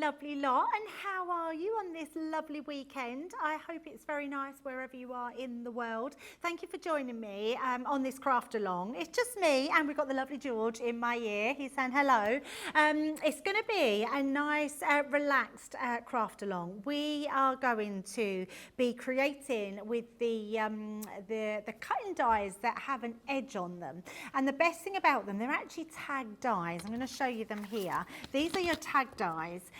lovely lot, and how are you on this lovely weekend? I hope it's very nice wherever you are in the world. Thank you for joining me on this craft along. It's just me, and we've got the lovely George in my ear. He's saying hello. It's going to be a nice, relaxed craft along. We are going to be creating with the cutting dies that have an edge on them, and the best thing about them, they're actually tag dies. I'm going to show you them here. These are your tag dies.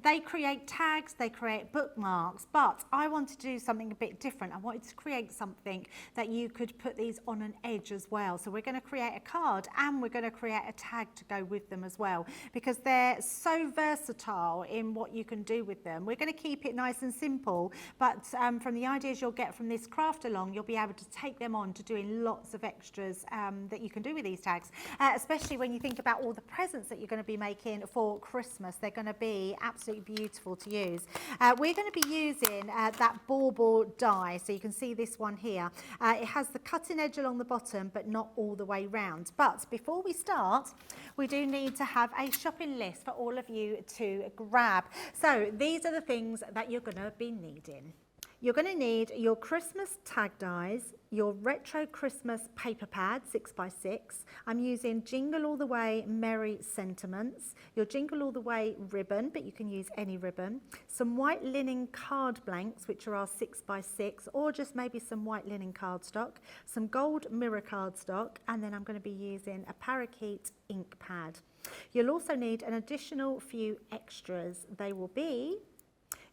They create tags, they create bookmarks, but I wanted to do something a bit different. I wanted to create something that you could put these on an edge as well. So we're going to create a card and we're going to create a tag to go with them as well, because they're so versatile in what you can do with them. We're going to keep it nice and simple, but from the ideas you'll get from this craft along, you'll be able to take them on to doing lots of extras that you can do with these tags, especially when you think about all the presents that you're going to be making for Christmas. They're going to be absolutely beautiful to use. We're going to be using that bauble die, so you can see this one here. It has the cutting edge along the bottom, but not all the way round. But before we start, we do need to have a shopping list for all of you to grab. So these are the things that you're going to be needing. You're going to need your Christmas tag dies, your retro Christmas paper pad 6x6. I'm using Jingle All the Way Merry Sentiments, your Jingle All the Way ribbon, but you can use any ribbon, some white linen card blanks, which are our 6x6, or just maybe some white linen cardstock, some gold mirror cardstock, and then I'm going to be using a Parakeet Inkpad. You'll also need an additional few extras. They will be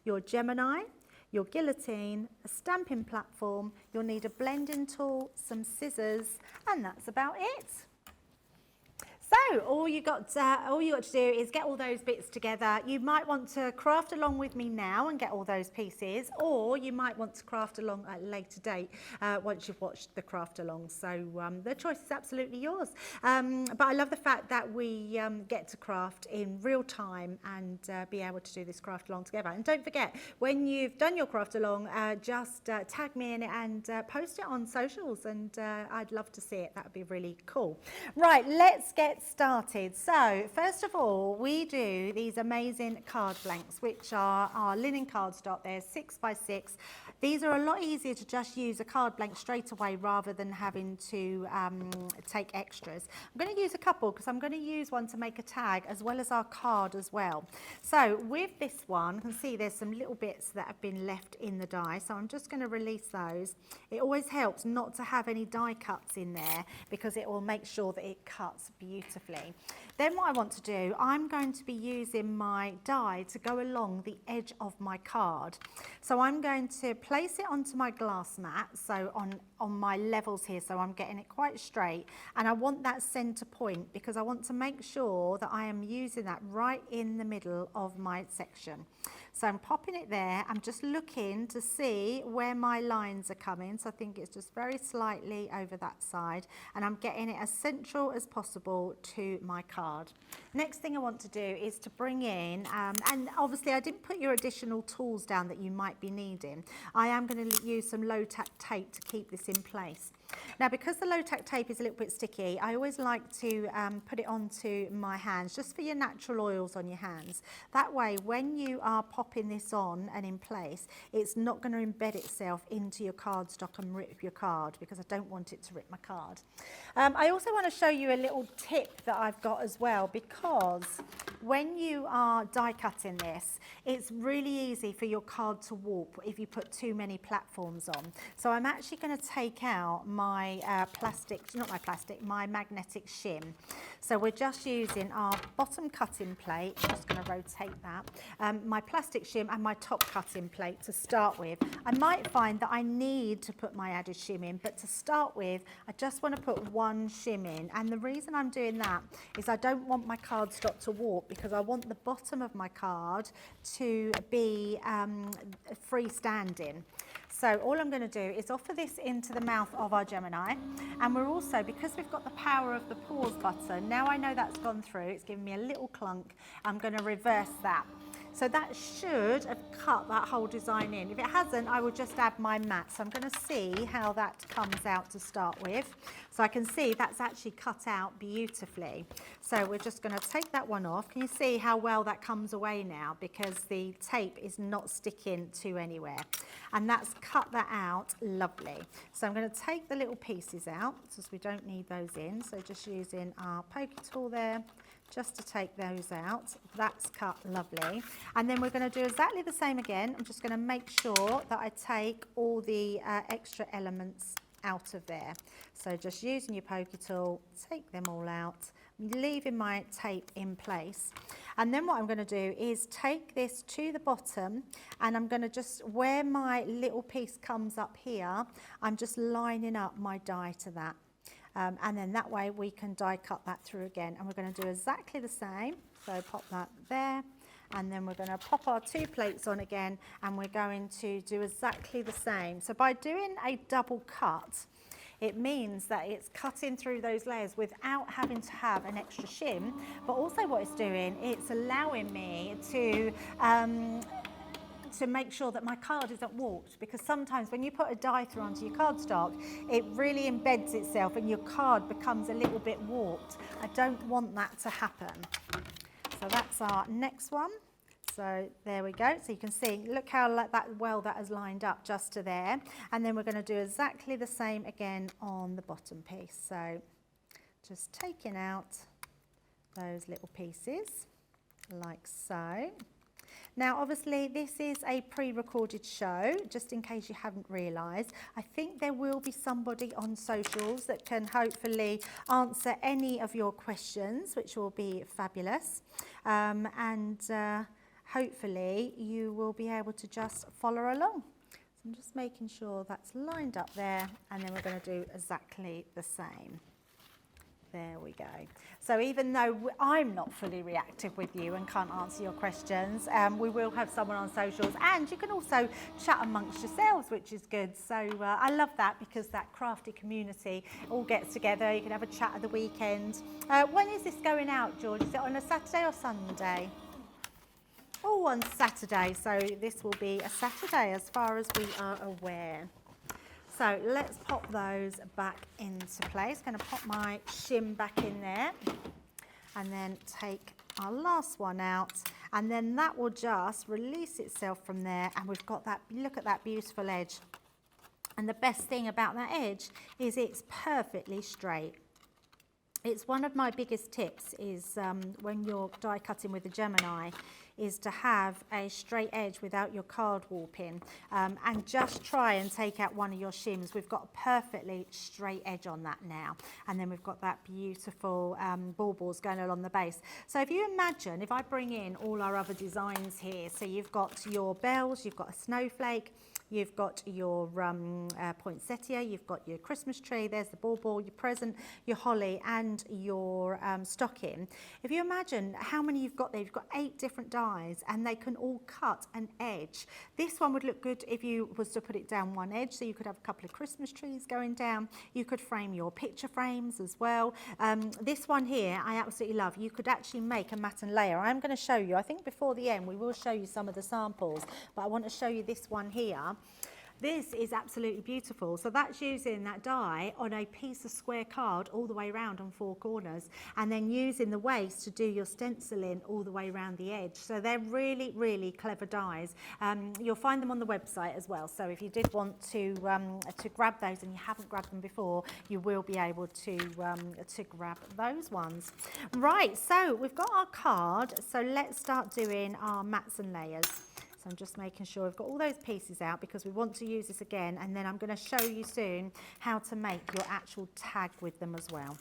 your Gemini, your Guillotine, a stamping platform, you'll need a blending tool, some scissors, and that's about it. So all you got to do is get all those bits together. You might want to craft along with me now and get all those pieces, or you might want to craft along at a later date once you've watched the craft along. So the choice is absolutely yours. But I love the fact that we get to craft in real time and be able to do this craft along together. And don't forget, when you've done your craft along, just tag me in it and post it on socials, and I'd love to see it. That would be really cool. Right, let's get started. So first of all, we do these amazing card blanks, which are our linen cardstock. They're 6x6. These are a lot easier to just use a card blank straight away rather than having to take extras. I'm going to use a couple because I'm going to use one to make a tag as well as our card as well. So with this one, you can see there's some little bits that have been left in the die, so I'm just going to release those. It always helps not to have any die cuts in there because it will make sure that it cuts beautifully. Then what I want to do, I'm going to be using my die to go along the edge of my card. So I'm going to place it onto my glass mat, so on my levels here, so I'm getting it quite straight, and I want that center point because I want to make sure that I am using that right in the middle of my section. So I'm popping it there. I'm just looking to see where my lines are coming. So I think it's just very slightly over that side, and I'm getting it as central as possible to my card. Next thing I want to do is to bring in, and obviously I didn't put your additional tools down that you might be needing. I am going to use some low-tack tape to keep this in place. Now, because the low-tack tape is a little bit sticky, I always like to put it onto my hands, just for your natural oils on your hands. That way, when you are popping this on and in place, it's not going to embed itself into your cardstock and rip your card, because I don't want it to rip my card. I also want to show you a little tip that I've got as well, because when you are die cutting this, it's really easy for your card to warp if you put too many platforms on. So I'm actually going to take out my my magnetic shim. So we're just using our bottom cutting plate. I'm just going to rotate that. My plastic shim and my top cutting plate to start with. I might find that I need to put my added shim in, but to start with, I just want to put one shim in. And the reason I'm doing that is I don't want my cardstock to warp, because I want the bottom of my card to be freestanding. So all I'm going to do is offer this into the mouth of our Gemini, and we're also, because we've got the power of the pause button, now I know that's gone through, it's giving me a little clunk, I'm going to reverse that. So that should have cut that whole design in. If it hasn't, I will just add my mat. So I'm going to see how that comes out to start with. So I can see that's actually cut out beautifully. So we're just going to take that one off. Can you see how well that comes away now? Because the tape is not sticking to anywhere. And that's cut that out lovely. So I'm going to take the little pieces out, because we don't need those in. So just using our pokey tool there, just to take those out. That's cut lovely. And then we're going to do exactly the same again. I'm just going to make sure that I take all the extra elements out of there. So just using your pokey tool, take them all out, leaving my tape in place. And then what I'm going to do is take this to the bottom, and I'm going to just, where my little piece comes up here, I'm just lining up my die to that. And then that way we can die cut that through again. And we're going to do exactly the same. So pop that there. And then we're going to pop our 2 plates on again, and we're going to do exactly the same. So by doing a double cut, it means that it's cutting through those layers without having to have an extra shim. But also what it's doing, it's allowing me to make sure that my card isn't warped, because sometimes when you put a die through onto your cardstock, it really embeds itself and your card becomes a little bit warped. I don't want that to happen. So that's our next one. So there we go. So you can see, look how that has lined up just to there. And then we're going to do exactly the same again on the bottom piece. So just taking out those little pieces like so. Now, obviously, this is a pre-recorded show, just in case you haven't realised. I think there will be somebody on socials that can hopefully answer any of your questions, which will be fabulous. Hopefully, you will be able to just follow along. So I'm just making sure that's lined up there, and then we're going to do exactly the same. There we go. So even though I'm not fully reactive with you and can't answer your questions, we will have someone on socials, and you can also chat amongst yourselves, which is good. So I love that, because that crafty community all gets together. You can have a chat at the weekend. When is this going out, George? Is it on a Saturday or Sunday? Oh, on Saturday. So this will be a Saturday as far as we are aware. So let's pop those back into place. Going to pop my shim back in there, and then take our last one out, and then that will just release itself from there, and we've got that, look at that beautiful edge. And the best thing about that edge is it's perfectly straight. It's one of my biggest tips is when you're die cutting with the Gemini, is to have a straight edge without your card warping, and just try and take out one of your shims. We've got a perfectly straight edge on that now, and then we've got that beautiful baubles going along the base. So if you imagine, if I bring in all our other designs here, so you've got your bells, you've got a snowflake, you've got your poinsettia, you've got your Christmas tree, there's the bauble, your present, your holly, and your stocking. If you imagine how many you've got there, you've got 8 different dies, and they can all cut an edge. This one would look good if you was to put it down one edge, so you could have a couple of Christmas trees going down. You could frame your picture frames as well. This one here, I absolutely love. You could actually make a mat and layer. I'm going to show you, I think before the end, we will show you some of the samples, but I want to show you this one here. This is absolutely beautiful. So that's using that die on a piece of square card all the way around on 4 corners, and then using the waste to do your stenciling all the way around the edge. So they're really, really clever dies. You'll find them on the website as well. So if you did want to grab those and you haven't grabbed them before, you will be able to grab those ones. Right, so we've got our card. So let's start doing our mats and layers. So I'm just making sure I've got all those pieces out, because we want to use this again, and then I'm going to show you soon how to make your actual tag with them as well.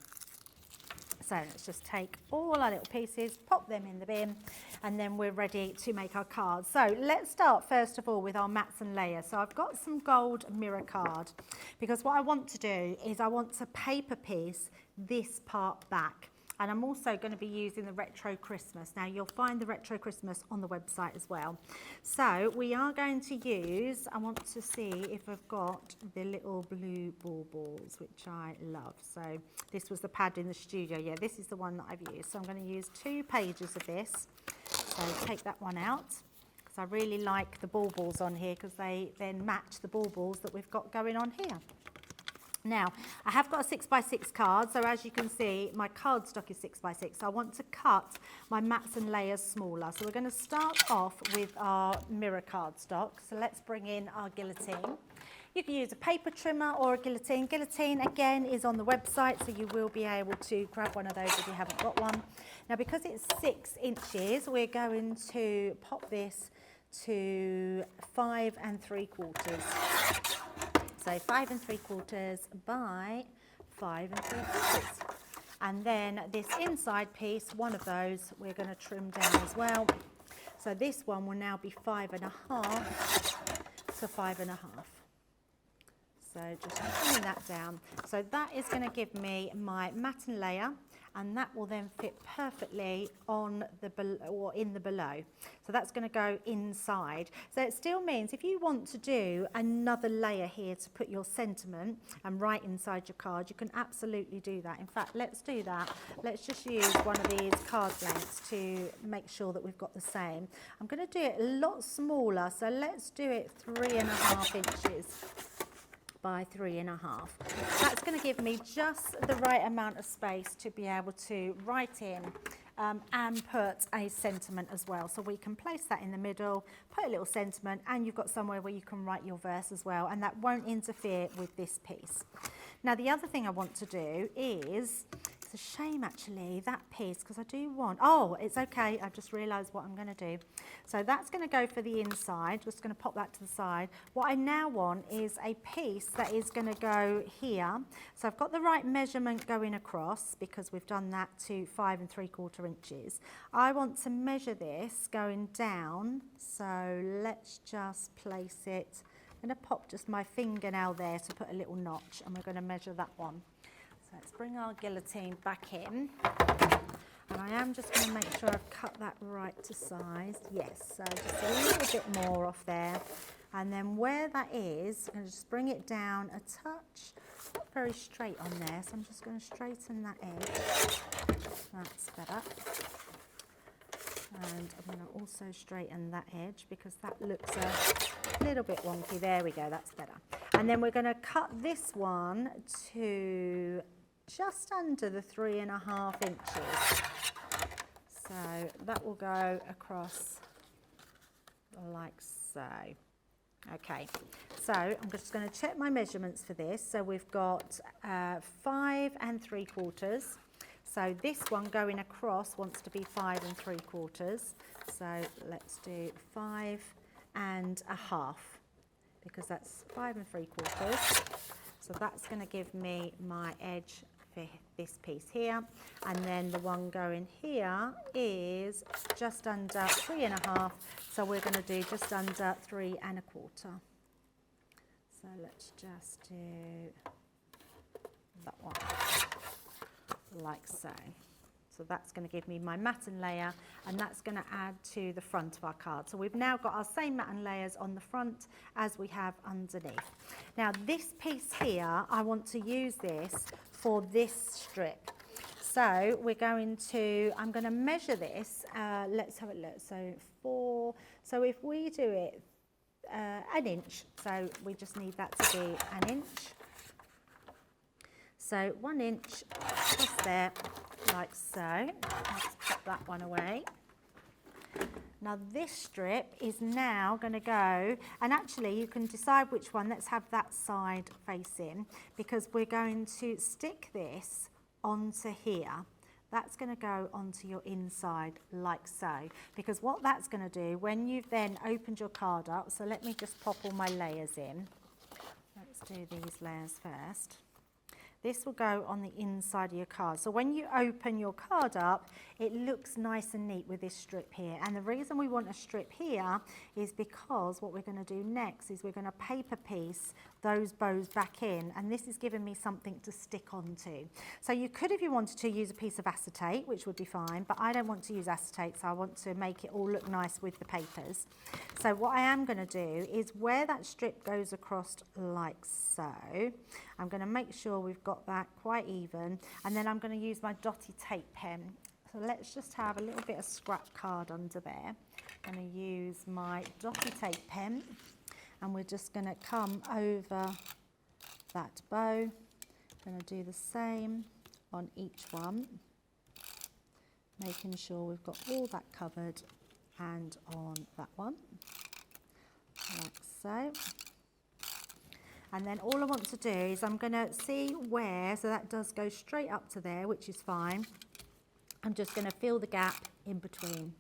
So let's just take all our little pieces, pop them in the bin, and then we're ready to make our cards. So let's start first of all with our mats and layers. So I've got some gold mirror card, because what I want to do is I want to paper piece this part back. And I'm also going to be using the Retro Christmas. Now you'll find the Retro Christmas on the website as well. So we are going to use, I want to see if I've got the little blue baubles, which I love. So this was the pad in the studio. Yeah, this is the one that I've used. So I'm going to use 2 pages of this. So take that one out. because I really like the baubles on here because they then match the baubles that we've got going on here. Now, I have got a 6x6 card, so as you can see, my cardstock is 6x6. So I want to cut my mats and layers smaller. So we're going to start off with our mirror cardstock. So let's bring in our guillotine. You can use a paper trimmer or a guillotine. Guillotine, again, is on the website, so you will be able to grab one of those if you haven't got one. Now, because it's 6 inches, we're going to pop this to 5 3/4. So 5 3/4 by 5 3/4. And then this inside piece, one of those, we're going to trim down as well. So this one will now be 5 1/2 to 5 1/2. So just trimming that down. So that is going to give me my mat and layer, and that will then fit perfectly on the or in the below. So that's going to go inside. So it still means if you want to do another layer here to put your sentiment and write inside your card, you can absolutely do that. In fact, let's do that. Let's just use one of these card lengths to make sure that we've got the same. I'm going to do it a lot smaller, so let's do it 3 1/2 inches. By 3 1/2. That's going to give me just the right amount of space to be able to write in and put a sentiment as well. So we can place that in the middle, put a little sentiment, and you've got somewhere where you can write your verse as well, and that won't interfere with this piece. Now, the other thing I want to do is, it's a shame actually, that piece, because I do want, oh, it's okay, I've just realised what I'm going to do. So that's going to go for the inside, just going to pop that to the side. What I now want is a piece that is going to go here. So I've got the right measurement going across because we've done that to 5 3/4 inches. I want to measure this going down, so let's just place it. I'm going to pop just my fingernail there to put a little notch, and we're going to measure that one. So let's bring our guillotine back in. And I am just going to make sure I've cut that right to size. Yes, so just a little bit more off there. And then where that is, I'm going to just bring it down a touch. Not very straight on there, so I'm just going to straighten that edge. That's better. And I'm going to also straighten that edge because that looks a little bit wonky. There we go, that's better. And then we're going to cut this one to just under the 3 1/2 inches. So that will go across like so. Okay, so I'm just going to check my measurements for this. So we've got 5 3/4. So this one going across wants to be 5 3/4. So let's do 5 1/2 because that's 5 3/4. So that's going to give me my edge for this piece here, and then the one going here is just under 3 1/2, so we're going to do just under 3 1/4. So let's just do that one like so. So that's going to give me my mat and layer, and that's going to add to the front of our card. So we've now got our same mat and layers on the front as we have underneath. Now this piece here, I want to use this for this strip. So we're going to, I'm going to measure this. Let's have a look. So if we do it 1 inch, so we just need that to be 1 inch. So 1 inch just there, like so. Let's put that one away. Now this strip is now going to go, and actually you can decide which one. Let's have that side facing, because we're going to stick this onto here. That's going to go onto your inside like so, because what that's going to do when you've then opened your card up, so let me just pop all my layers in. Let's do these layers first. This will go on the inside of your card. So when you open your card up, it looks nice and neat with this strip here. And the reason we want a strip here is because what we're going to do next is we're going to paper piece those bows back in, and this is giving me something to stick onto. So you could, if you wanted to, use a piece of acetate, which would be fine, but I don't want to use acetate, so I want to make it all look nice with the papers. So what I am going to do is where that strip goes across like so, I'm going to make sure we've got that quite even, and then I'm going to use my dotty tape pen. So let's just have a little bit of scrap card under there. I'm going to use my dotty tape pen, and we're just going to come over that bow. Going to do the same on each one, making sure we've got all that covered, and on that one, like so. And then all I want to do is I'm going to see where, so that does go straight up to there, which is fine. I'm just going to fill the gap in between.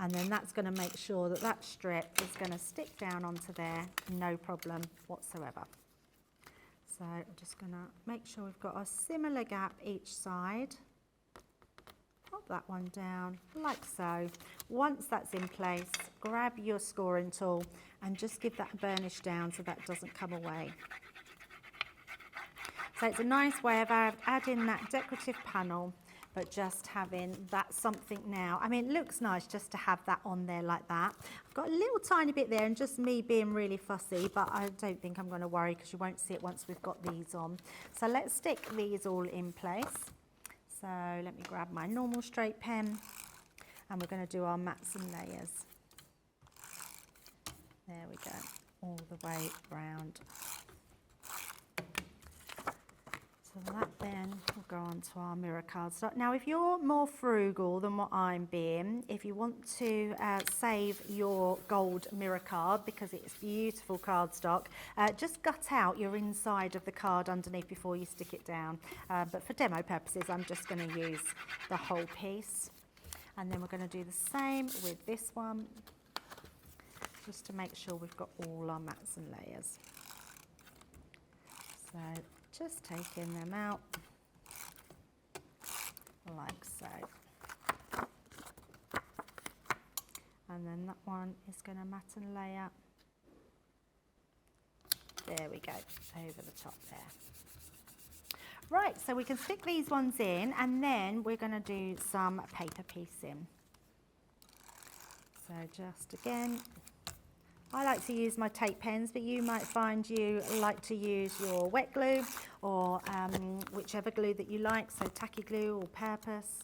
And then that's going to make sure that that strip is going to stick down onto there, no problem whatsoever. So I'm just going to make sure we've got a similar gap each side. Pop that one down like so. Once that's in place, grab your scoring tool and just give that a burnish down so that doesn't come away. So it's a nice way of adding that decorative panel, but just having that something now. I mean, it looks nice just to have that on there like that. I've got a little tiny bit there, and just me being really fussy, but I don't think I'm going to worry because you won't see it once we've got these on. So let's stick these all in place. So let me grab my normal straight pen, and we're going to do our mats and layers. There we go, all the way round. So that then will go on to our mirror cardstock. Now, if you're more frugal than what I'm being, if you want to save your gold mirror card because it's beautiful cardstock, just gut out your inside of the card underneath before you stick it down. But for demo purposes, I'm just going to use the whole piece. And then we're going to do the same with this one, just to make sure we've got all our mats and layers. So just taking them out like so. And then that one is going to mat and layer. There we go, over the top there. Right, so we can stick these ones in, and then we're going to do some paper piecing. So just again, I like to use my tape pens, but you might find you like to use your wet glue or whichever glue that you like, so tacky glue or purpose,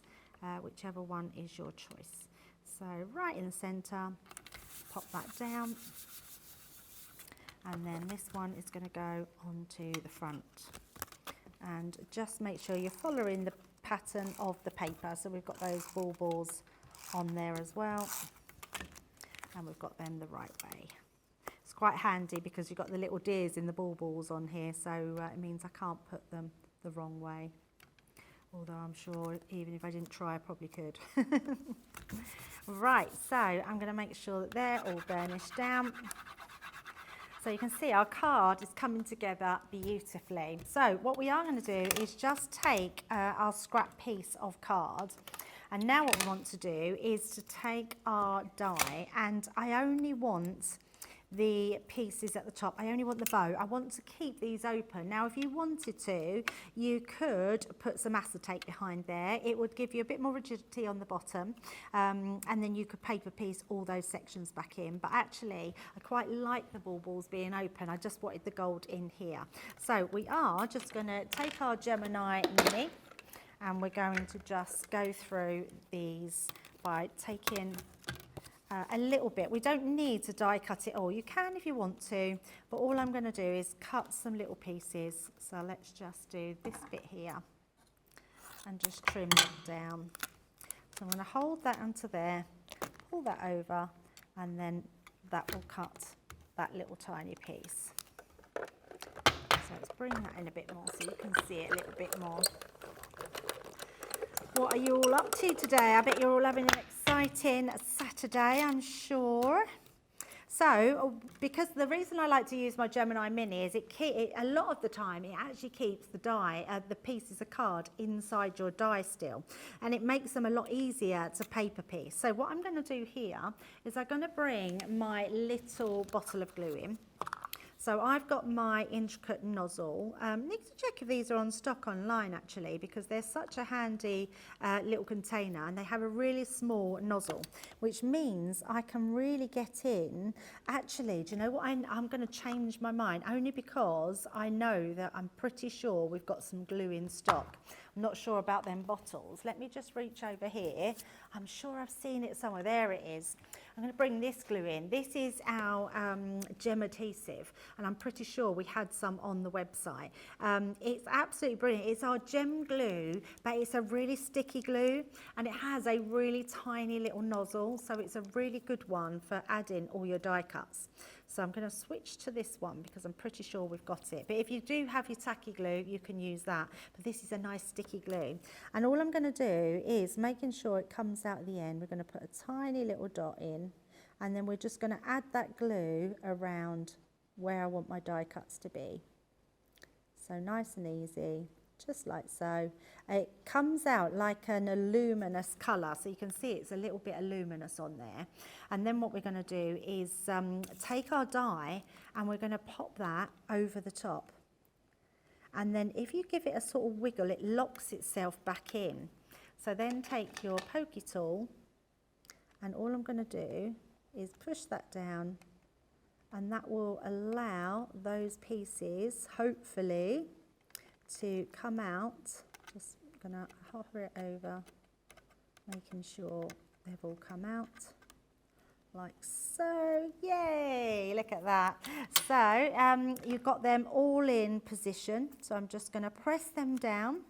whichever one is your choice. So right in the centre, pop that down, and then this one is going to go onto the front. And just make sure you're following the pattern of the paper, so we've got those baubles on there as well, and we've got them the right way. It's quite handy because you've got the little deers in the baubles on here, so it means I can't put them the wrong way. Although I'm sure even if I didn't try, I probably could. Right, so I'm going to make sure that they're all burnished down. So you can see our card is coming together beautifully. So what we are going to do is just take our scrap piece of card, and now what we want to do is to take our die, and I only want the pieces at the top. I only want the bow. I want to keep these open. Now, if you wanted to, you could put some acetate behind there. It would give you a bit more rigidity on the bottom, and then you could paper piece all those sections back in. But actually, I quite like the baubles being open. I just wanted the gold in here. So we are just going to take our Gemini mini, and we're going to just go through these by taking a little bit. We don't need to die cut it all. You can if you want to, but all I'm going to do is cut some little pieces. So let's just do this bit here and just trim that down. So I'm going to hold that onto there, pull that over, and then that will cut that little tiny piece. So let's bring that in a bit more so you can see it a little bit more. What are you all up to today? I bet you're all having an exciting Saturday, I'm sure. So, because the reason I like to use my Gemini Mini is a lot of the time it actually keeps the die, the pieces of card inside your die still, and it makes them a lot easier to paper piece. So what I'm going to do here is I'm going to bring my little bottle of glue in. So I've got my intricate nozzle. Need to check if these are on stock online actually, because they're such a handy little container, and they have a really small nozzle, which means I can really get in. Actually, do you know what? I'm going to change my mind only because I know that I'm pretty sure we've got some glue in stock. I'm not sure about them bottles. Let me just reach over here. I'm sure I've seen it somewhere. There it is. I'm going to bring this glue in. This is our gem adhesive, and I'm pretty sure we had some on the website. It's absolutely brilliant. It's our gem glue, but it's a really sticky glue, and it has a really tiny little nozzle, so it's a really good one for adding all your die cuts. So I'm going to switch to this one because I'm pretty sure we've got it. But if you do have your tacky glue, you can use that. But this is a nice sticky glue. And all I'm going to do is making sure it comes out at the end. We're going to put a tiny little dot in, and then we're just going to add that glue around where I want my die cuts to be. So nice and easy, just like so. It comes out like an luminous colour, so you can see it's a little bit luminous on there. And then what we're going to do is take our die and we're going to pop that over the top. And then if you give it a sort of wiggle, it locks itself back in. So then take your pokey tool, and all I'm going to do is push that down, and that will allow those pieces, hopefully, to come out. Just going to hover it over, making sure they've all come out like so. Yay, look at that. So you've got them all in position, so I'm just going to press them down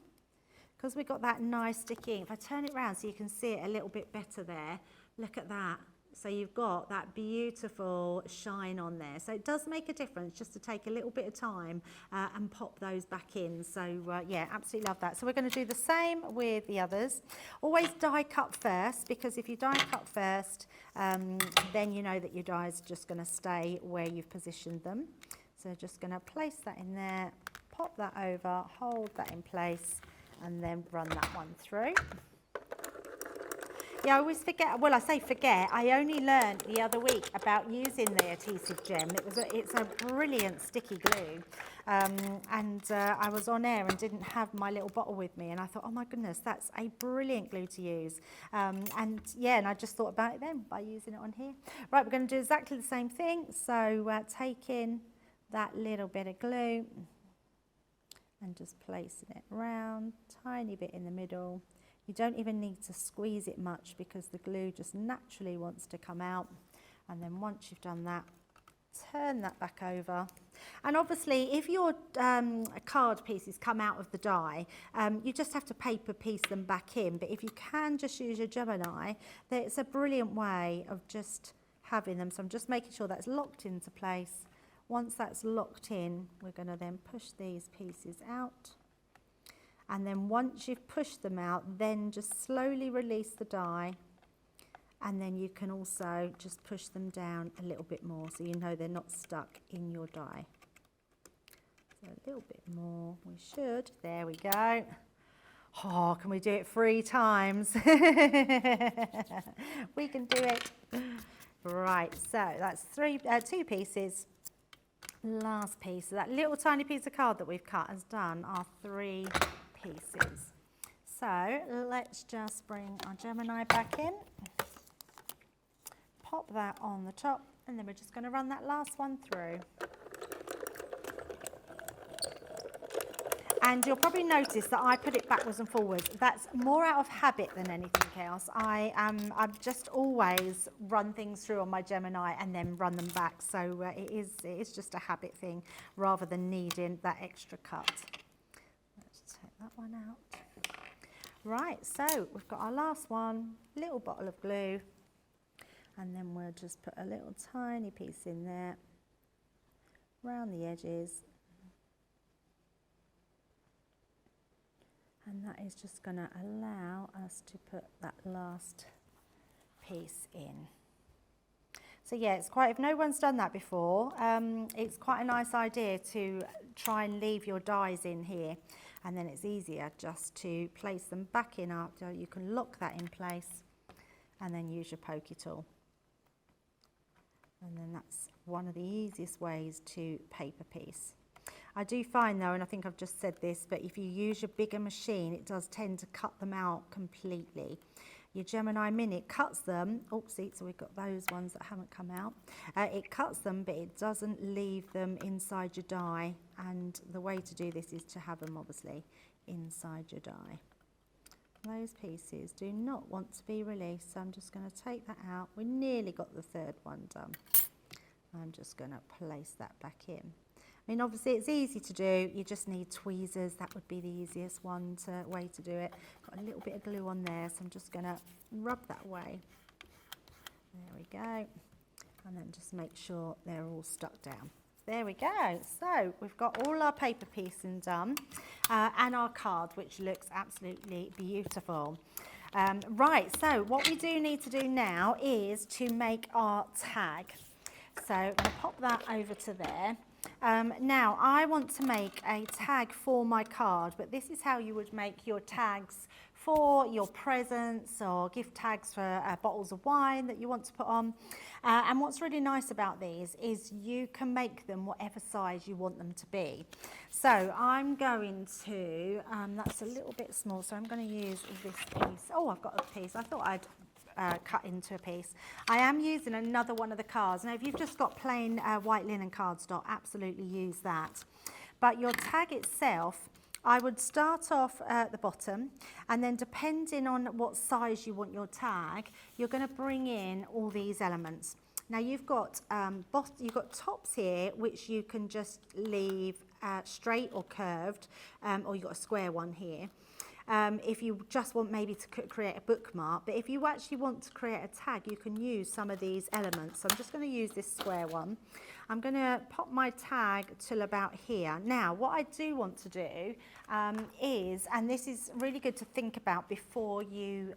because we've got that nice sticky ink. If I turn it around so you can see it a little bit better there, look at that. So you've got that beautiful shine on there. So it does make a difference just to take a little bit of time and pop those back in. So yeah, absolutely love that. So we're going to do the same with the others. Always die cut first, because if you die cut first, then you know that your die is just going to stay where you've positioned them. So just going to place that in there, pop that over, hold that in place, and then run that one through. Yeah, I always forget. Well, I say forget. I only learned the other week about using the adhesive gem. It's a brilliant sticky glue. I was on air and didn't have my little bottle with me, and I thought, oh my goodness, that's a brilliant glue to use. And I just thought about it then by using it on here. Right, we're going to do exactly the same thing. So take in that little bit of glue and just placing it around, tiny bit in the middle. You don't even need to squeeze it much because the glue just naturally wants to come out. And then once you've done that, turn that back over. And obviously, if your card pieces come out of the die, you just have to paper piece them back in. But if you can just use your Gemini, then it's a brilliant way of just having them. So I'm just making sure that's locked into place. Once that's locked in, we're going to then push these pieces out. And then once you've pushed them out, then just slowly release the die. And then you can also just push them down a little bit more so you know they're not stuck in your die. So a little bit more, we should. There we go. Oh, can we do it 3 times? We can do it. Right, so that's 2 pieces. Last piece, so that little tiny piece of card that we've cut has done our 3 pieces. So let's just bring our Gemini back in, pop that on the top, and then we're just going to run that last one through. And you'll probably notice that I put it backwards and forwards. That's more out of habit than anything else. I've just always run things through on my Gemini and then run them back. So it is just a habit thing rather than needing that extra cut. Let's take that one out. Right, so we've got our last one, little bottle of glue, and then we'll just put a little tiny piece in there, around the edges. And that is just going to allow us to put that last piece in. So yeah, it's quite, if no one's done that before, it's quite a nice idea to try and leave your dies in here, and then it's easier just to place them back in after. You can lock that in place and then use your pokey tool. And then that's one of the easiest ways to paper piece. I do find though, and I think I've just said this, but if you use your bigger machine, it does tend to cut them out completely. Your Gemini Mini cuts them, oopsie, so we've got those ones that haven't come out. It cuts them, but it doesn't leave them inside your die. And the way to do this is to have them obviously inside your die. Those pieces do not want to be released, so I'm just going to take that out. We nearly got the third one done. I'm just going to place that back in. I mean, obviously it's easy to do, you just need tweezers, that would be the easiest way to do it. Got a little bit of glue on there, so I'm just going to rub that away. There we go, and then just make sure they're all stuck down. There we go, so we've got all our paper piecing done and our card, which looks absolutely beautiful. Right, so what we do need to do now is to make our tag. So I'm going to pop that over to there. Now I want to make a tag for my card, but this is how you would make your tags for your presents or gift tags for bottles of wine that you want to put on. And what's really nice about these is you can make them whatever size you want them to be. So I'm going to, that's a little bit small, so I'm going to use this piece. Oh, I've got a piece. I thought I'd cut into a piece. I am using another one of the cards. Now if you've just got plain white linen cardstock, absolutely use that. But your tag itself, I would start off at the bottom, and then depending on what size you want your tag, you're going to bring in all these elements. Now you've got tops here which you can just leave straight or curved, or you've got a square one here. If you just want maybe to create a bookmark, but if you actually want to create a tag, you can use some of these elements. So I'm just going to use this square one. I'm going to pop my tag till about here. Now, what I do want to do is, and this is really good to think about before you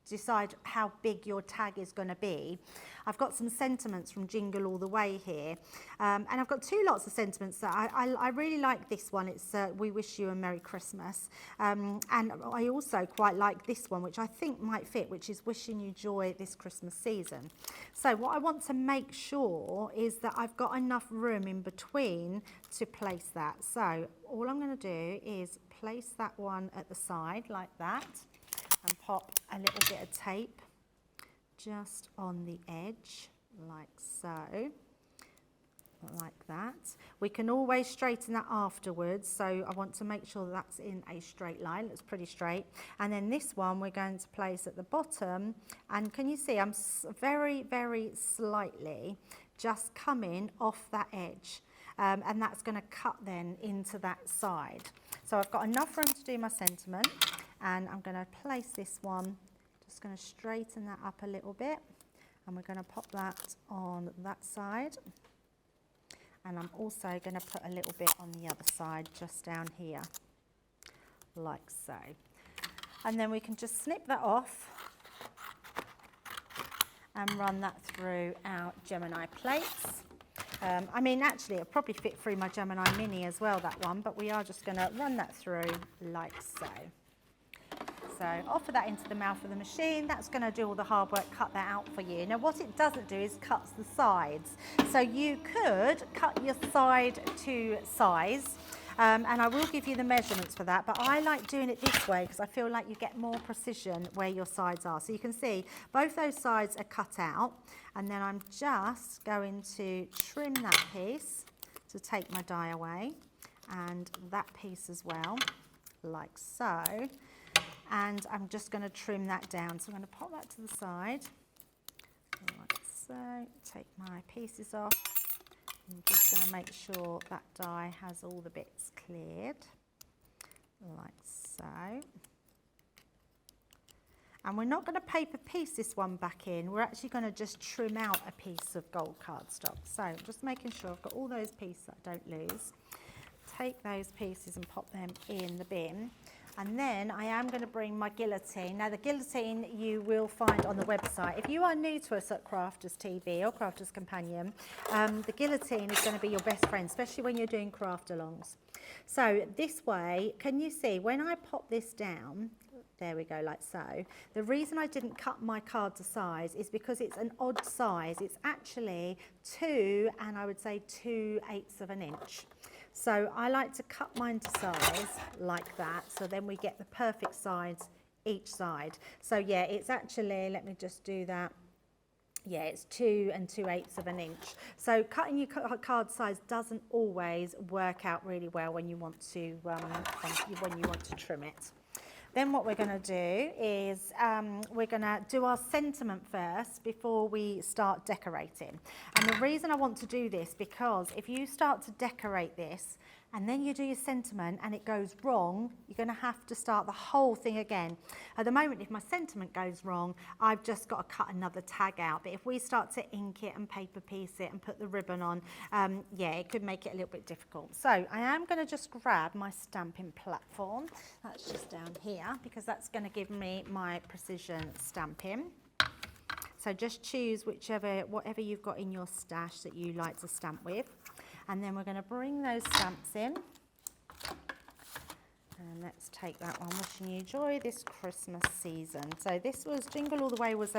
decide how big your tag is going to be. I've got some sentiments from Jingle All the Way here, and I've got two lots of sentiments that I really like this one. It's We Wish You a Merry Christmas, and I also quite like this one, which I think might fit, which is Wishing You Joy this Christmas season. So what I want to make sure is that I've got enough room in between to place that. So all I'm going to do is place that one at the side like that, and pop a little bit of tape just on the edge, like so, like that. We can always straighten that afterwards, so I want to make sure that that's in a straight line. It looks pretty straight. And then this one we're going to place at the bottom, and can you see I'm very, very slightly just coming off that edge. And that's going to cut then into that side. So I've got enough room to do my sentiment, and I'm going to place this one, just going to straighten that up a little bit, and we're going to pop that on that side, and I'm also going to put a little bit on the other side just down here, like so. And then we can just snip that off and run that through our Gemini plates. I mean, actually, it'll probably fit through my Gemini Mini as well, that one, but we are just going to run that through like so. So offer that into the mouth of the machine. That's going to do all the hard work, cut that out for you. Now, what it doesn't do is cuts the sides. So you could cut your side to size, and I will give you the measurements for that, but I like doing it this way because I feel like you get more precision where your sides are. So you can see both those sides are cut out, and then I'm just going to trim that piece to take my die away, and that piece as well, like so. And I'm just going to trim that down. So I'm going to pop that to the side, like so. Take my pieces off. I'm just going to make sure that die has all the bits cleared, like so. And we're not going to paper piece this one back in. We're actually going to just trim out a piece of gold cardstock. So just making sure I've got all those pieces that I don't lose. Take those pieces and pop them in the bin. And then I am going to bring my guillotine. Now the guillotine you will find on the website. If you are new to us at Crafters TV or Crafters Companion, the guillotine is going to be your best friend, especially when you're doing craft alongs. So this way, can you see, when I pop this down, there we go, like so. The reason I didn't cut my card to size is because it's an odd size. It's actually 2 and I would say 2/8 of an inch. So I like to cut mine to size like that, so then we get the perfect size each side. So yeah, it's actually, let me just do that. Yeah, it's 2 2/8 of an inch. So cutting your card size doesn't always work out really well when you want to trim it. Then what we're going to do is we're going to do our sentiment first before we start decorating. And the reason I want to do this, because if you start to decorate this and then you do your sentiment and it goes wrong, you're going to have to start the whole thing again. At the moment, if my sentiment goes wrong, I've just got to cut another tag out. But if we start to ink it and paper piece it and put the ribbon on, yeah, it could make it a little bit difficult. So I am going to just grab my stamping platform. That's just down here because that's going to give me my precision stamping. So just choose whatever you've got in your stash that you like to stamp with. And then we're going to bring those stamps in. And let's take that one. Wishing you joy this Christmas season. So this was Jingle All the Way was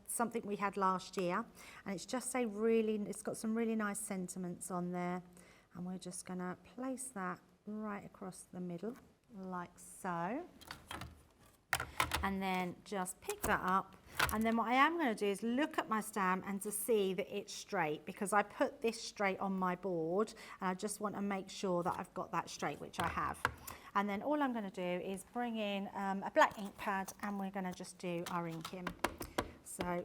something we had last year. And it's just it's got some really nice sentiments on there. And we're just going to place that right across the middle like so. And then just pick that up. And then what I am going to do is look at my stamp and to see that it's straight, because I put this straight on my board and I just want to make sure that I've got that straight, which I have. And then all I'm going to do is bring in a black ink pad and we're going to just do our inking. So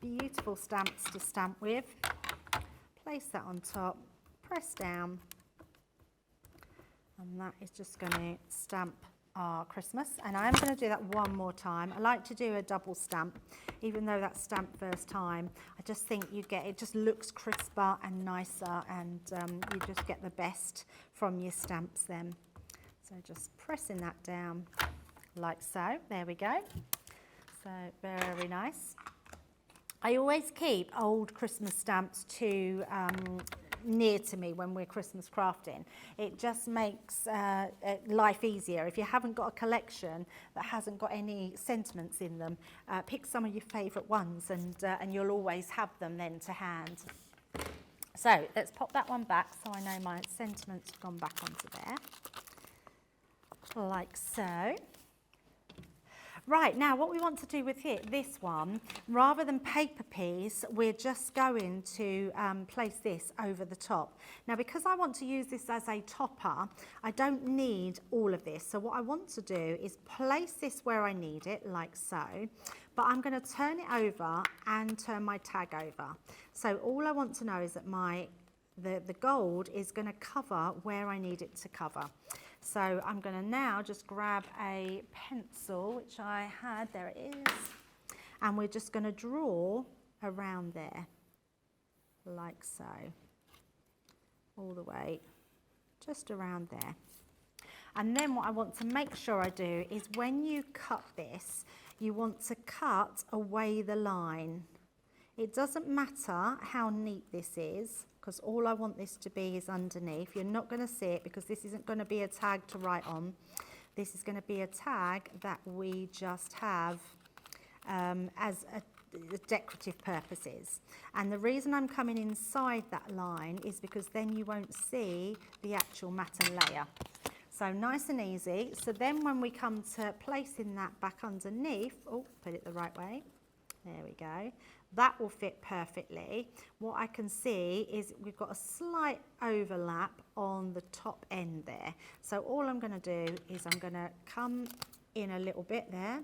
beautiful stamps to stamp with. Place that on top, press down, and that is just going to stamp our Christmas. And I am going to do that one more time. I like to do a double stamp, even though that's stamped first time. I just think it just looks crisper and nicer, and you just get the best from your stamps then. So just pressing that down like so. There we go. So very nice. I always keep old Christmas stamps near to me when we're Christmas crafting. It just makes life easier. If you haven't got a collection that hasn't got any sentiments in them, pick some of your favourite ones and you'll always have them then to hand. So let's pop that one back so I know my sentiments have gone back onto there, like so. Right, now what we want to do with this one, rather than paper piece, we're just going to place this over the top. Now, because I want to use this as a topper, I don't need all of this. So what I want to do is place this where I need it, like so, but I'm going to turn it over and turn my tag over. So all I want to know is that the gold is going to cover where I need it to cover. So I'm going to now just grab a pencil, which I had, there it is, and we're just going to draw around there, like so, all the way, just around there. And then what I want to make sure I do is when you cut this, you want to cut away the line. It doesn't matter how neat this is, because all I want this to be is underneath. You're not going to see it because this isn't going to be a tag to write on. This is going to be a tag that we just have as decorative purposes. And the reason I'm coming inside that line is because then you won't see the actual matten layer. So nice and easy. So then when we come to placing that back underneath, oh, put it the right way. There we go. That will fit perfectly. What I can see is we've got a slight overlap on the top end there. So all I'm going to do is I'm going to come in a little bit there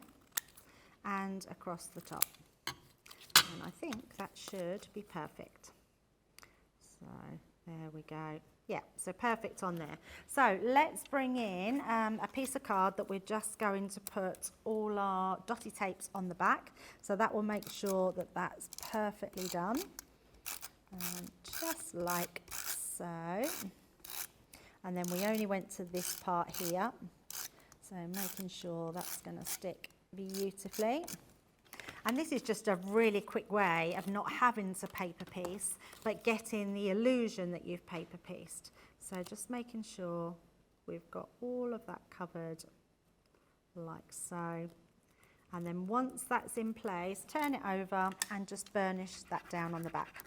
and across the top. And I think that should be perfect. So there we go. Yeah, so perfect on there. So let's bring in a piece of card that we're just going to put all our dotty tapes on the back. So that will make sure that that's perfectly done. Just like so. And then we only went to this part here. So making sure that's going to stick beautifully. And this is just a really quick way of not having to paper piece, but getting the illusion that you've paper pieced. So just making sure we've got all of that covered like so. And then once that's in place, turn it over and just burnish that down on the back.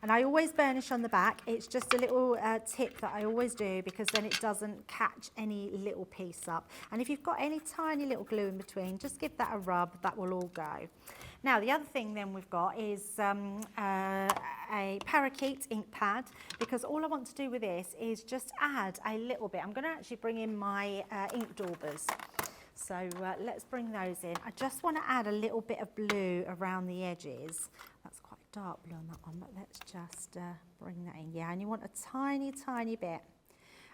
And I always burnish on the back. It's just a little tip that I always do, because then it doesn't catch any little piece up. And if you've got any tiny little glue in between, just give that a rub, that will all go. Now the other thing then we've got is a Parakeet Inkpad, because all I want to do with this is just add a little bit. I'm going to actually bring in my ink daubers. So let's bring those in. I just want to add a little bit of blue around the edges. That's quite dark blue on that one, but let's just bring that in. Yeah, and you want a tiny, tiny bit.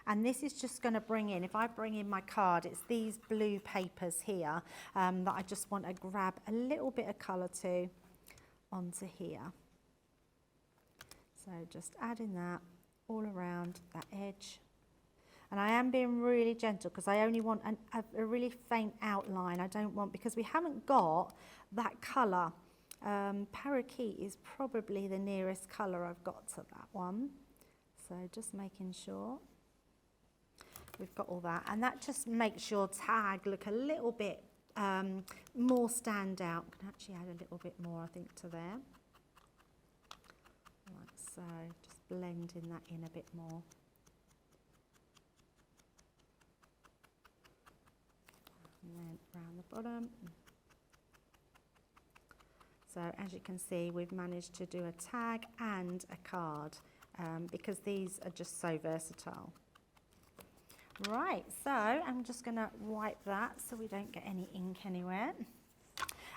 And this is just going to bring in, if I bring in my card, it's these blue papers here that I just want to grab a little bit of colour to onto here. So just adding that all around that edge. And I am being really gentle, because I only want a really faint outline. I don't want, because we haven't got that colour. Parakeet is probably the nearest colour I've got to that one. So just making sure we've got all that. And that just makes your tag look a little bit more stand out. I can actually add a little bit more, I think, to there. Like so, just blending that in a bit more. And then around the bottom. So as you can see, we've managed to do a tag and a card because these are just so versatile. Right, so I'm just going to wipe that so we don't get any ink anywhere.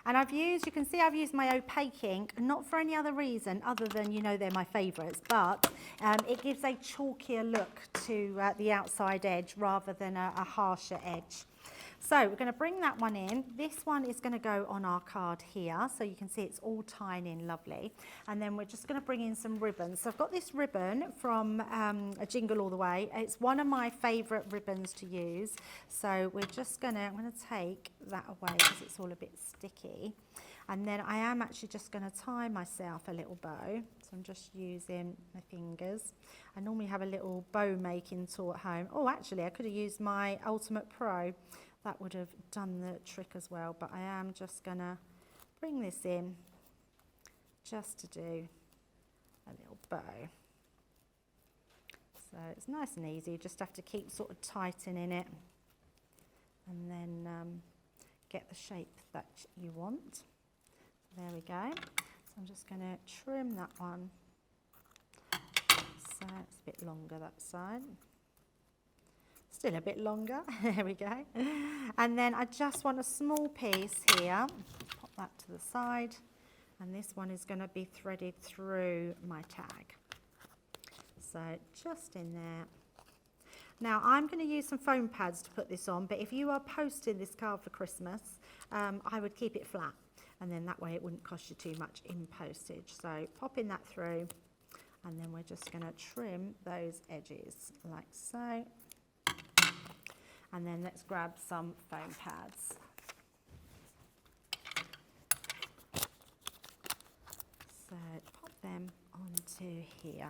And I've used, you can see I've used my opaque ink, not for any other reason other than, you know, they're my favourites, but it gives a chalkier look to the outside edge rather than a harsher edge. So we're going to bring that one in. This one is going to go on our card here, so you can see it's all tying in lovely. And then we're just going to bring in some ribbons. So I've got this ribbon from a Jingle All the Way. It's one of my favourite ribbons to use. So we're just going to, I'm going to take that away because it's all a bit sticky. And then I am actually just going to tie myself a little bow. So I'm just using my fingers. I normally have a little bow making tool at home. Oh, actually, I could have used my Ultimate Pro. That would have done the trick as well, but I am just going to bring this in just to do a little bow. So it's nice and easy, you just have to keep sort of tightening it and then get the shape that you want. There we go. So I'm just going to trim that one so it's a bit longer that side. Still a bit longer, there we go. And then I just want a small piece here, pop that to the side, and this one is going to be threaded through my tag. So just in there. Now I'm going to use some foam pads to put this on, but if you are posting this card for Christmas, I would keep it flat, and then that way it wouldn't cost you too much in postage. So popping that through, and then we're just going to trim those edges like so. And then let's grab some foam pads. So pop them onto here.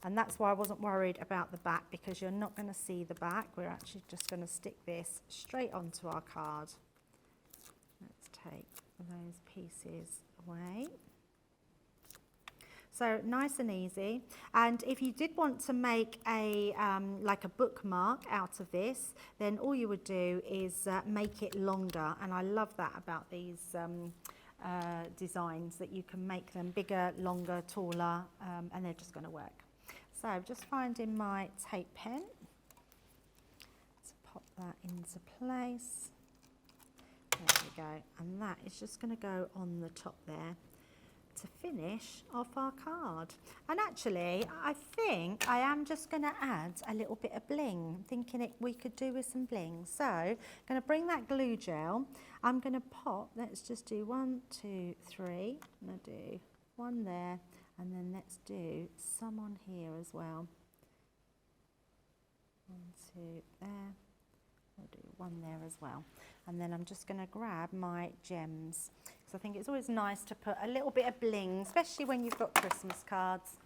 And that's why I wasn't worried about the back, because you're not going to see the back. We're actually just going to stick this straight onto our card. Let's take those pieces away. So nice and easy. And if you did want to make a like a bookmark out of this, then all you would do is make it longer. And I love that about these designs, that you can make them bigger, longer, taller, and they're just going to work. So just finding my tape pen to pop that into place. There we go. And that is just going to go on the top there to finish off our card. And actually, I think I am just going to add a little bit of bling. I'm thinking we could do with some bling. So I'm going to bring that glue gel. I'm going to pop, let's just do 1, 2, 3. I'm going to do one there, and then let's do some on here as well. 1, 2, there. I'll do one there as well. And then I'm just going to grab my gems. So I think it's always nice to put a little bit of bling, especially when you've got Christmas cards.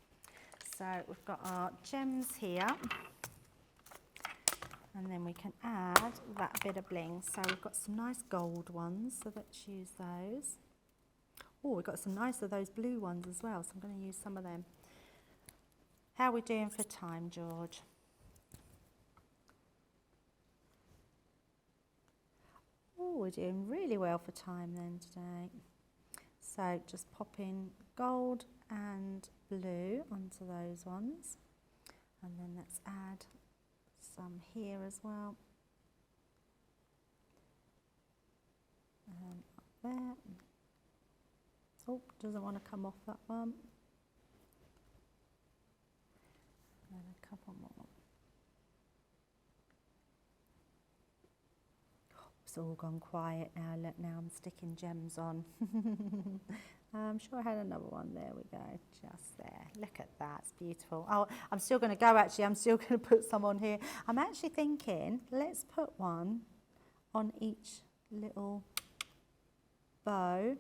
So we've got our gems here. And then we can add that bit of bling. So we've got some nice gold ones, so let's use those. Oh, we've got some nice of those blue ones as well, so I'm going to use some of them. How are we doing for time, George? Oh, we're doing really well for time then today. So just pop in gold and blue onto those ones. And then let's add some here as well. Up there. Oh, doesn't want to come off that one. And then a couple more. It's all gone quiet now. Look, now I'm sticking gems on. I'm sure I had another one. There we go, just there. Look at that, it's beautiful. Oh, I'm still going to go actually. I'm still going to put some on here. I'm actually thinking, let's put one on each little bow.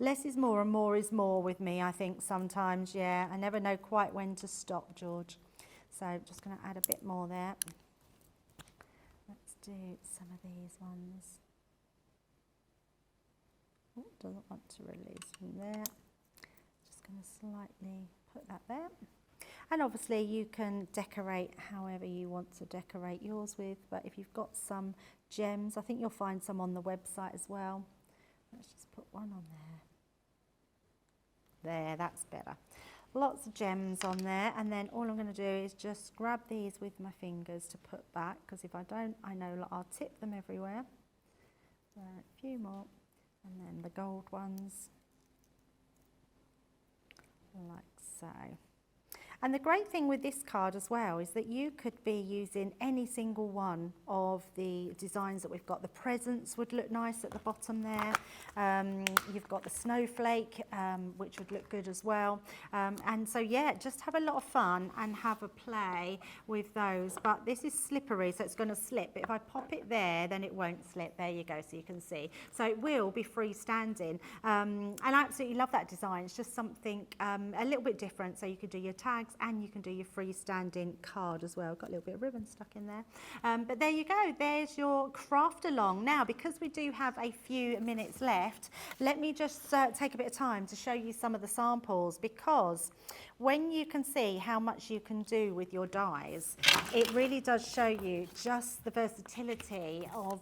Less is more and more is more with me, I think, sometimes, yeah. I never know quite when to stop, George. So I'm just going to add a bit more there. Let's do some of these ones. Oh, doesn't want to release from there. Just going to slightly put that there. And obviously you can decorate however you want to decorate yours with, but if you've got some gems, I think you'll find some on the website as well. Let's just put one on there. There, that's better. Lots of gems on there, and then all I'm going to do is just grab these with my fingers to put back, because if I don't, I know I'll tip them everywhere. So a few more, and then the gold ones, like so. And the great thing with this card as well is that you could be using any single one of the designs that we've got. The presents would look nice at the bottom there. You've got the snowflake, which would look good as well. And so, yeah, just have a lot of fun and have a play with those. But this is slippery, so it's going to slip. But if I pop it there, then it won't slip. There you go, so you can see. So it will be freestanding. And I absolutely love that design. It's just something a little bit different. So you could do your tags, and you can do your freestanding card as well. Got a little bit of ribbon stuck in there. But there you go, there's your craft along. Now, because we do have a few minutes left, let me just take a bit of time to show you some of the samples, because when you can see how much you can do with your dies, it really does show you just the versatility of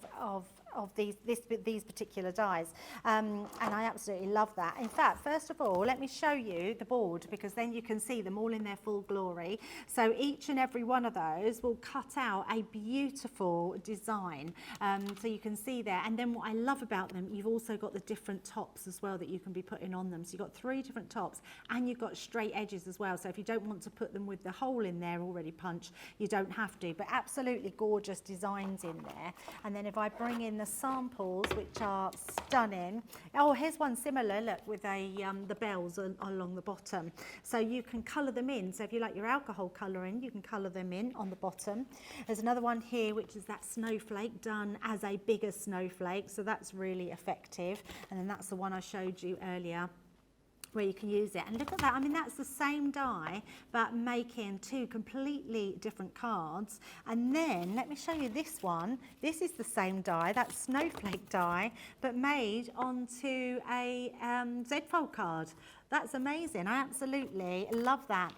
these particular dies, and I absolutely love that. In fact, first of all, let me show you the board, because then you can see them all in their full glory. So each and every one of those will cut out a beautiful design, so you can see there. And then what I love about them, you've also got the different tops as well that you can be putting on them. So you've got 3 different tops, and you've got straight edges as well. So if you don't want to put them with the hole in there already punched, you don't have to, but absolutely gorgeous designs in there. And then if I bring in the samples, which are stunning. Oh, here's one similar, look, with the bells along the bottom. So you can colour them in. So if you like your alcohol colouring, you can colour them in on the bottom. There's another one here, which is that snowflake done as a bigger snowflake. So that's really effective. And then that's the one I showed you earlier, where you can use it. And look at that, I mean, that's the same die, but making 2 completely different cards. And then let me show you this one. This is the same die, that snowflake die, but made onto a Z-fold card. That's amazing. I absolutely love that.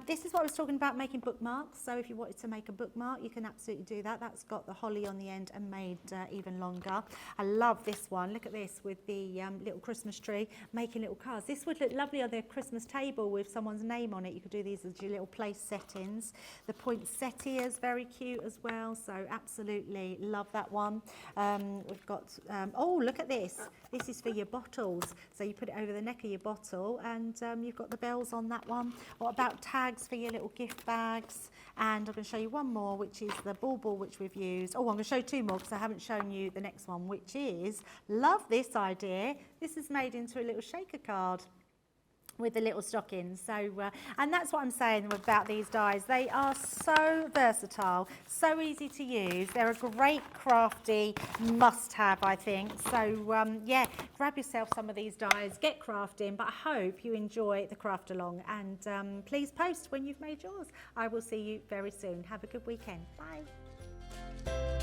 This is what I was talking about, making bookmarks. So if you wanted to make a bookmark, you can absolutely do that. That's got the holly on the end and made even longer. I love this one. Look at this with the little Christmas tree, making little cards. This would look lovely on the Christmas table with someone's name on it. You could do these as your little place settings. The poinsettia is very cute as well. So absolutely love that one. We've got, oh, look at this. This is for your bottles. So you put it over the neck of your bottle, and you've got the bells on that one. What about tags for your little gift bags? And I'm going to show you one more, which is the bauble, which we've used. Oh, I'm going to show you 2 more because I haven't shown you the next one, which is, love this idea. This is made into a little shaker card with the little stockings. So and that's what I'm saying about these dies. They are so versatile, so easy to use. They're a great crafty must-have, I think. So yeah, grab yourself some of these dies, get crafting. But I hope you enjoy the craft along, and please post when you've made yours. I will see you very soon. Have a good weekend. Bye.